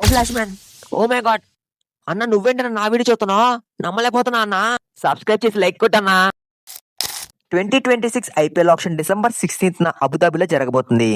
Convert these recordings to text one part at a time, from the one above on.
Flash man, oh my god అన్న, నువ్వేంటన్నా నా వీడియో చూస్తున్నావు? నమ్మలేకపోతున్నా అన్న. సబ్స్క్రైబ్ చేసి లైక్ కొట్టన్నా. 2026 ఐపీఎల్ ఆక్షన్ డిసెంబర్ 16న అబుదాబిలో జరగబోతుంది.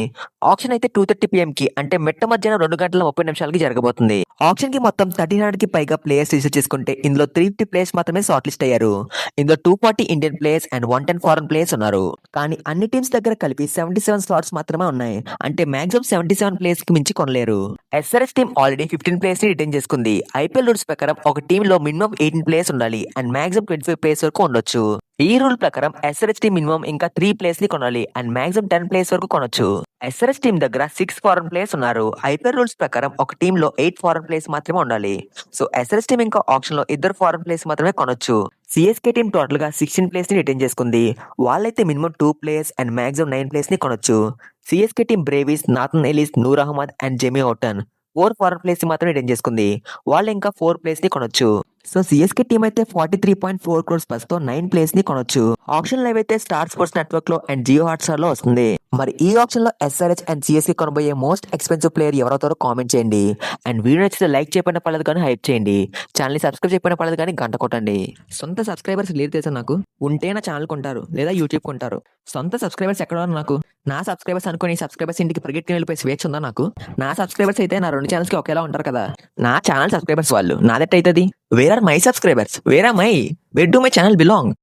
ఆక్షన్ అయితే 2:30 PM కి, అంటే మిట్ట మధ్యాహ్నం 2:30 జరగబోతుంది. ఆక్షన్ కి మొత్తం 1300 కి పైగా ప్లేయర్స్ రిజిస్టర్ చేసుకుంటే ఇందులో 350 ప్లేయర్స్ మాత్రమే షార్ట్ లిస్ట్ అయ్యారు. ఇందులో 240 Indian players and 110 foreign players ఉన్నారు. కానీ అన్ని టీమ్స్ దగ్గర కలిపి 77 స్లాట్స్ మాత్రమే ఉన్నాయి. అంటే మాక్సిమం 77 ప్లేయర్స్ కి మించి కొనలేరు. ఎస్ఆర్ఎస్ టీమ్ ఆల్రెడీ 15 ప్లేయర్స్ ని రిటైన్ చేసుకుంది. ఐపీఎల్ రూల్స్ ప్రకారం ఒక టీమ్ లో మినిమం 18 ప్లేయర్స్ ఉండాలి అండ్ మాక్సిమం 25 ప్లేయర్స్ వరకు ఉండొచ్చు. ఈ రూల్ ప్రకారం ఎస్ఆర్ఎస్ టీమ్ మినిమం ఇంకా 3 ప్లేయర్స్ ని కొనాలి అండ్ మాక్సిమం 10 ప్లేయర్స్ వరకు కొనొచ్చు. ఎస్ఆర్ఎస్ టీమ్ దగ్గర 6 ఫారెన్ ప్లేయర్స్ ఉన్నారు. ఐపీఎల్ రూల్స్ ప్రకారం ఒక టీమ్ లో 8 ఫారెన్ ప్లేయర్స్ మాత్రమే ఉండాలి. సో ఎస్ఆర్ఎస్ టీమ్ ఇంకా ఆప్షన్ లో 2 ఫారెన్ ప్లేయర్స్ మాత్రమే కొనొచ్చు. సిఎస్కే టీమ్ టోటల్ గా 16 ప్లేయర్స్ ని రిటైన్ చేసుకుంది. వాళ్ళైతే minimum 2 players and maximum 9 players ని కొనొచ్చు. CSK team Brevis, Nathan Ellis, Noor Ahmad and Jamie Overton 4 foreign players ని మాత్రం రిటైన్ చేసుకుంది. వాళ్ళు ఇంకా 4 ప్లేయర్స్ ని కొనొచ్చు. సో సిఎస్కే టీమ్ అయితే 43.4 crores ప్లస్ తో 9 ప్లేయర్స్ ని కొనొచ్చు. ఆప్షన్ లైవ్ అయితే స్టార్ స్పోర్ట్స్ నెట్వర్క్ లో అండ్ జియో హాట్స్టార్ లో వస్తుంది. మరి ఈ ఆప్షన్ లో ఎస్ఆర్హెచ్ అండ్ సిఎస్కే కొనబోయే మోస్ట్ ఎక్స్పెన్సివ్ ప్లేయర్ ఎవరవుతారో కామెంట్ చేయండి. అండ్ వీడియో నచ్చితే లైక్ చేయకపోయినా పర్లేదు కానీ హైప్ చేయండి. ఛానల్ ని సబ్స్క్రైబ్ చేయకపోయినా పర్లేదు కానీ గంట కొట్టండి. సొంత సబ్స్క్రైబర్స్ లేరు తెలుసా నాకు. ఉంటే నా ఛానల్ కొంటారు లేదా యూట్యూబ్ కొంటారు. సొంత సబ్స్క్రైబర్స్ ఎక్కడ ఉన్నారు నాకు? నా సబ్స్క్రైబర్స్ అనుకుని సబ్స్క్రైబర్స్ ఇంటికి పరిగెత్తుకుని వెళ్ళిపోయి స్వేచ్ఛ ఉందా నాకు? నా సబ్స్క్రైబర్స్ అయితే నా 2 ఛానల్స్ కి ఒకేలా ఉంటారు కదా. నా ఛానల్ సబ్స్క్రైబర్స్ వాళ్ళు, నాదెట్ అవుతుంది? Where are my subscribers? Where are my? Where do my channel belong?